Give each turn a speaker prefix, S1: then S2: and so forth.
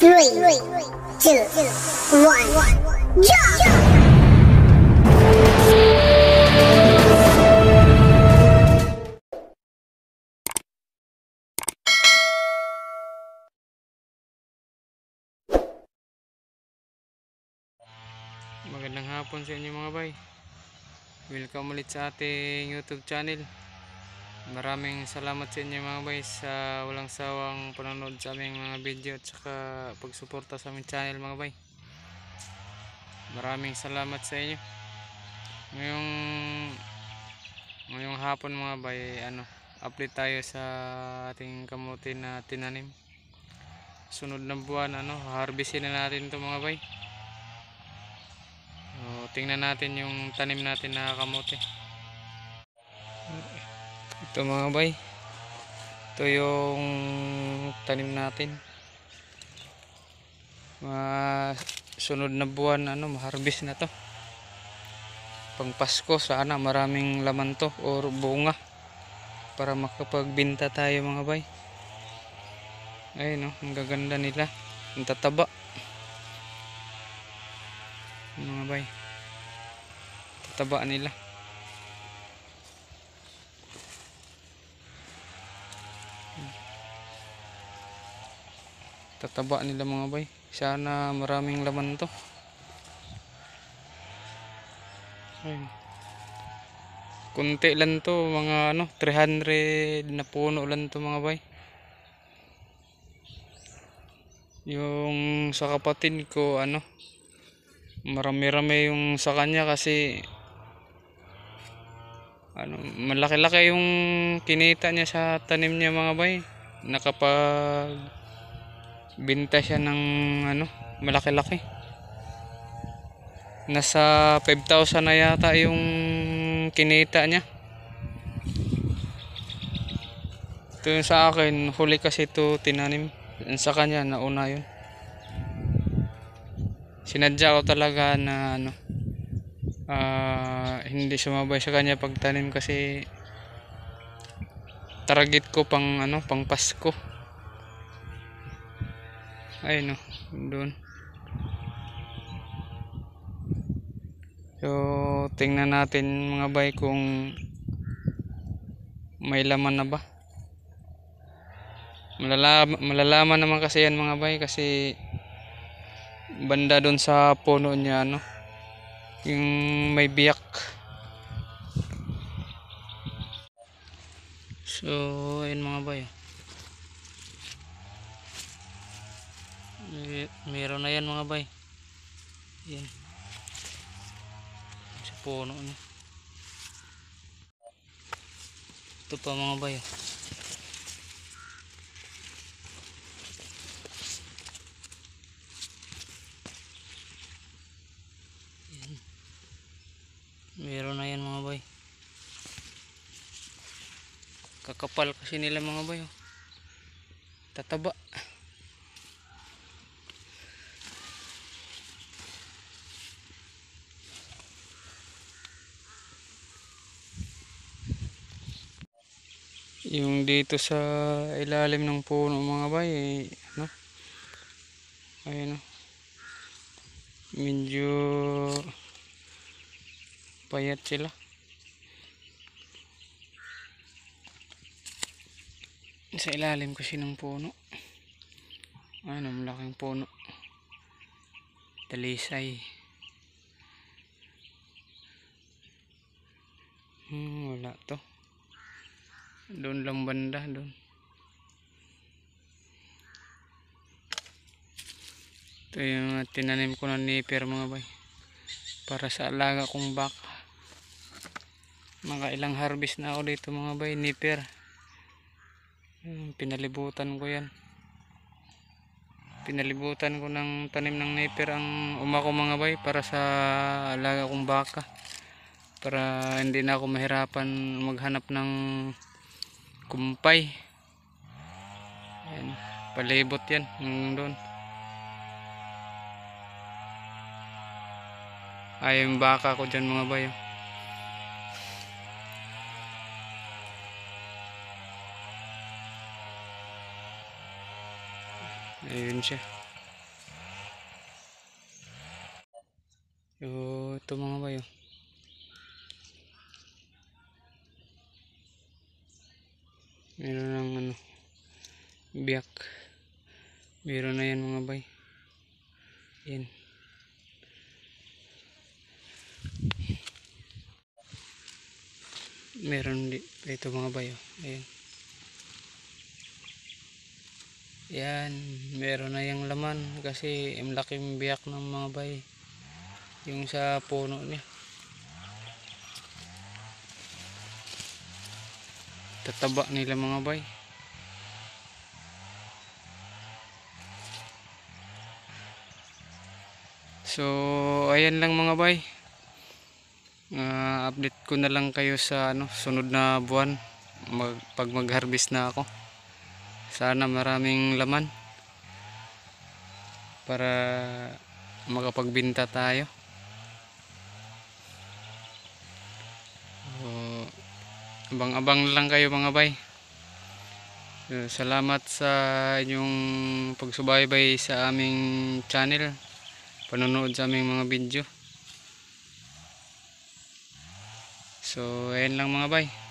S1: 3, 2, 1, jump!
S2: Magandang hapon sa inyo mga bay. Welcome ulit sa ating YouTube channel. Maraming salamat sa inyo mga bay sa walang sawang panonood sa aming mga video at saka pagsuporta sa aming channel mga bay. Maraming salamat sa inyo. Ngayong hapon mga bay, update tayo sa ating kamote na tinanim. Sunod na buwan, harvestin na natin ito mga bay. So, tingnan natin yung tanim natin na kamote. Ito mga bay, ito yung tanim natin. Sunod na buwan ma-harvest na to. Pang Pasko sana maraming laman to or bunga para makapagbenta tayo mga bay. Ayun ang gaganda nila, ang tataba mga bay, tataba nila. Tataba nila mga bay, sana maraming laman to. Ayun, kunti lang to, mga 300 na puno lang to mga bay. Yung sa kapatid ko marami-rami yung sa kanya kasi malaki-laki yung kinita niya sa tanim niya mga bay. Nakapag binta siya ng malaki-laki. Nasa 5,000 na yata yung kinita niya. Ito yung sa akin, huli kasi ito tinanim. Sa kanya nauna yun. Sinadya ko talaga na hindi sumabay sa kanya pagtanim kasi target ko pang Pasko. Ayun doon. So tingnan natin mga bay kung may laman na ba. Malalaman naman kasi yan mga bay kasi banda doon sa puno niya yung may biyak. So ayun mga bay, meron na yan mga bay. Yan sa puno niya. Ito pa mga bay. Meron na yan mga bay. Kakapal kasi nila mga bay. Tataba. Yung dito sa ilalim ng puno mga bay ayun medyo payat sila. Sa ilalim kasi ng puno. Malaking puno. Talisay. Wala to. Doon lang banda doon. Ito yung tinanim ko na nipper mga bay. Para sa alaga kong baka. Mga ilang harvest na ako dito mga bay, nipper. Pinalibutan ko yan. Pinalibutan ko ng tanim ng nipper ang ko mga bay para sa alaga kong baka. Para hindi na ako mahirapan maghanap ng kumpay. Ayan, palibot yan doon. Ay yung baka ko dyan mga bay. Ayun siya. So, ito mga bay, oh. Meron ng ano, biyak. Meron na yan mga bay. Yan. Meron ito mga bay, oh. Ayan. Yan, meron na yung laman kasi ang laking biyak ng mga bay. Yung sa puno niya. Tataba nila mga bay. So, ayan lang mga bay. Update ko na lang kayo sa ano, sunod na buwan pag mag-harvest na ako. Sana maraming laman para makapagbenta tayo. Abang-abang lang kayo mga bay. Salamat sa inyong pagsubaybay sa aming channel, panonood sa aming mga video. So ayan lang mga bay.